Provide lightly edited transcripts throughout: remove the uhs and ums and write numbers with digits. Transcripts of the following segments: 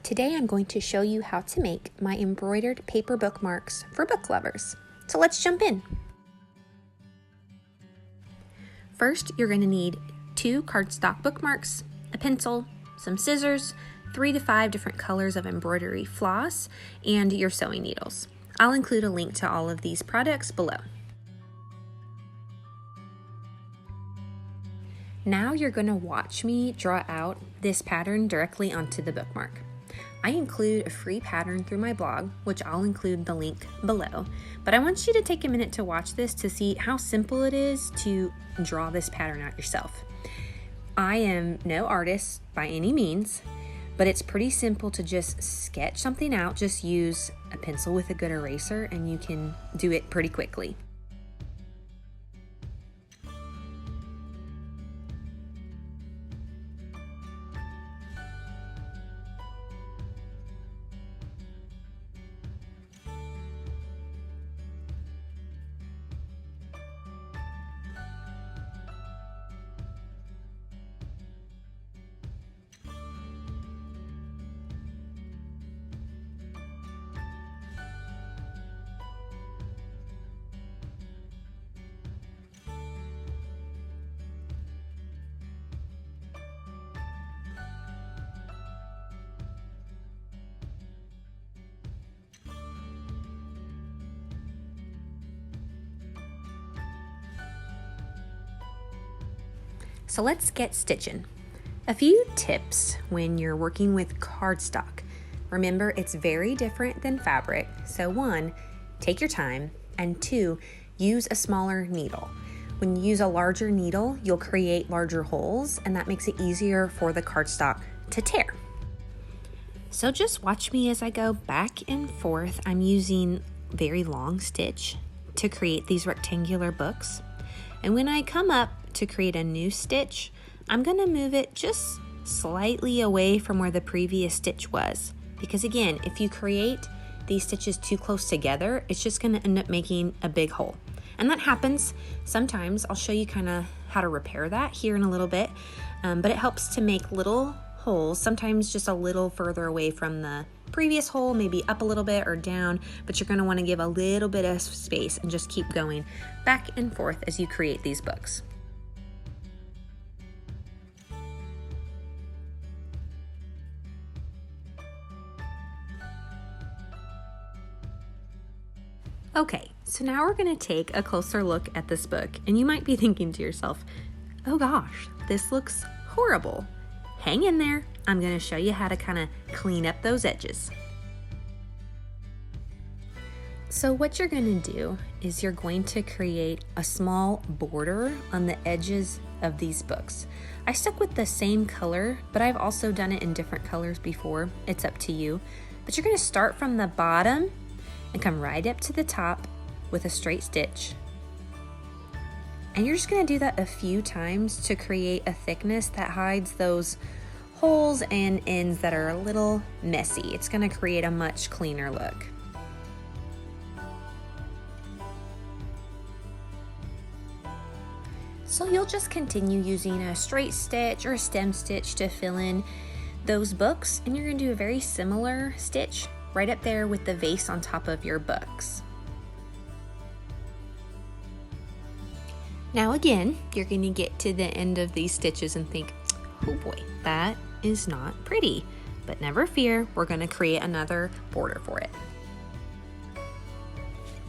Today I'm going to show you how to make my embroidered paper bookmarks for book lovers. So let's jump in. First, you're going to need 2 cardstock bookmarks, a pencil, some scissors, 3 to 5 different colors of embroidery floss, and your sewing needles. I'll include a link to all of these products below. Now you're going to watch me draw out this pattern directly onto the bookmark. I include a free pattern through my blog, which I'll include the link below, but I want you to take a minute to watch this to see how simple it is to draw this pattern out yourself. I am no artist by any means, but it's pretty simple to just sketch something out. Just use a pencil with a good eraser and you can do it pretty quickly. So let's get stitching. A few tips when you're working with cardstock. Remember, it's very different than fabric. So 1, take your time, and 2, use a smaller needle. When you use a larger needle, you'll create larger holes, and that makes it easier for the cardstock to tear. So just watch me as I go back and forth. I'm using very long stitch to create these rectangular books. And when I come up to create a new stitch, I'm going to move it just slightly away from where the previous stitch was. Because again, if you create these stitches too close together, it's just going to end up making a big hole. And that happens sometimes. I'll show you kind of how to repair that here in a little bit. But it helps to make little holes, sometimes just a little further away from the previous hole, maybe up a little bit or down, but you're going to want to give a little bit of space and just keep going back and forth as you create these books. Okay, so now we're going to take a closer look at this book, and you might be thinking to yourself, oh gosh, this looks horrible. Hang in there, I'm going to show you how to kind of clean up those edges. So what you're going to do is you're going to create a small border on the edges of these books. I stuck with the same color, but I've also done it in different colors before. It's up to you. But you're going to start from the bottom and come right up to the top with a straight stitch. And you're just going to do that a few times to create a thickness that hides those holes and ends that are a little messy. It's going to create a much cleaner look. So you'll just continue using a straight stitch or a stem stitch to fill in those books, and you're going to do a very similar stitch right up there with the vase on top of your books. Now again, you're going to get to the end of these stitches and think, oh boy, that is not pretty. But never fear, we're going to create another border for it.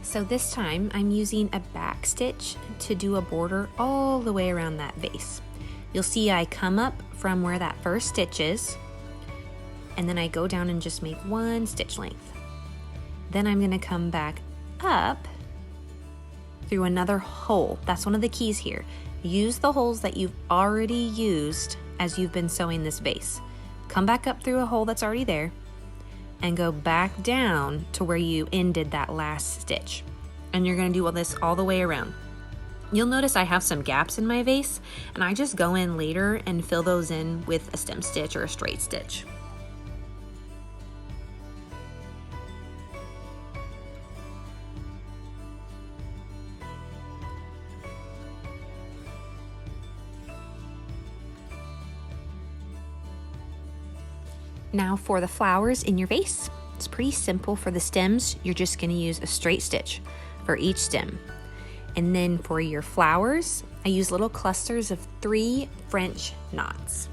So this time I'm using a back stitch to do a border all the way around that vase. You'll see I come up from where that first stitch is, and then I go down and just make 1 stitch length. Then I'm going to come back up through another hole. That's one of the keys here. Use the holes that you've already used as you've been sewing this vase. Come back up through a hole that's already there and go back down to where you ended that last stitch. And you're going to do all this all the way around. You'll notice I have some gaps in my vase, and I just go in later and fill those in with a stem stitch or a straight stitch. Now for the flowers in your vase, it's pretty simple. For the stems, you're just going to use a straight stitch for each stem. And then for your flowers, I use little clusters of 3 French knots.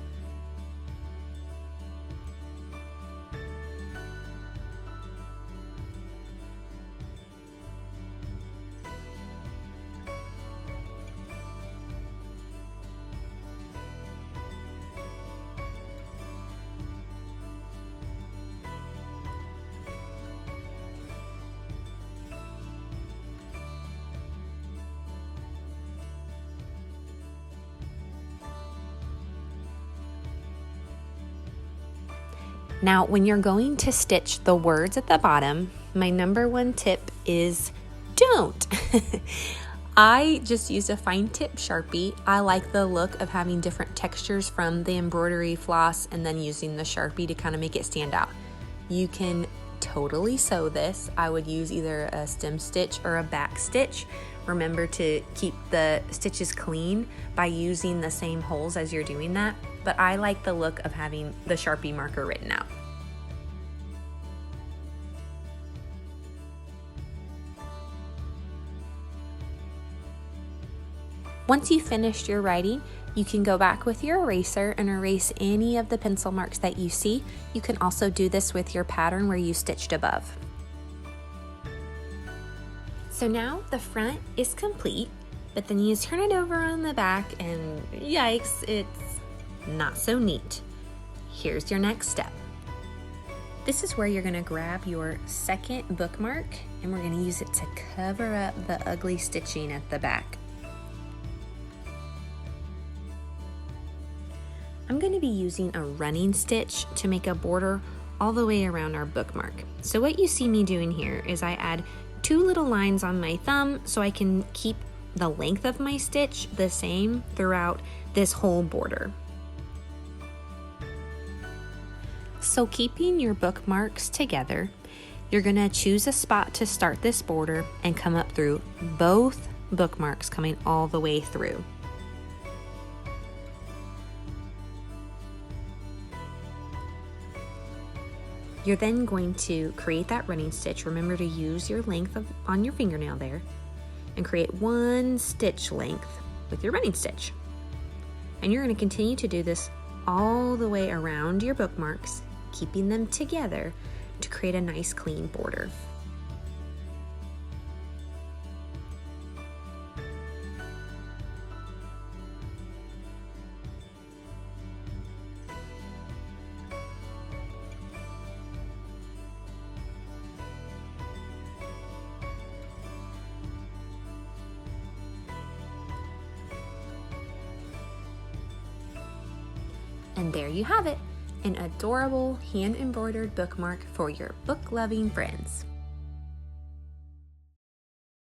Now, when you're going to stitch the words at the bottom, my number 1 tip is don't. I just used a fine tip Sharpie. I like the look of having different textures from the embroidery floss and then using the Sharpie to kind of make it stand out. You can totally sew this. I would use either a stem stitch or a back stitch. Remember to keep the stitches clean by using the same holes as you're doing that, but I like the look of having the Sharpie marker written out. Once you've finished your writing, you can go back with your eraser and erase any of the pencil marks that you see. You can also do this with your pattern where you stitched above. So now the front is complete, but then you turn it over on the back and yikes, it's not so neat. Here's your next step. This is where you're going to grab your second bookmark and we're going to use it to cover up the ugly stitching at the back. I'm going to be using a running stitch to make a border all the way around our bookmark. So what you see me doing here is I add 2 little lines on my thumb so I can keep the length of my stitch the same throughout this whole border. So keeping your bookmarks together, you're going to choose a spot to start this border and come up through both bookmarks, coming all the way through. You're then going to create that running stitch. Remember to use your length on your fingernail there and create 1 stitch length with your running stitch. And you're going to continue to do this all the way around your bookmarks, keeping them together to create a nice clean border. And there you have it, an adorable hand-embroidered bookmark for your book-loving friends.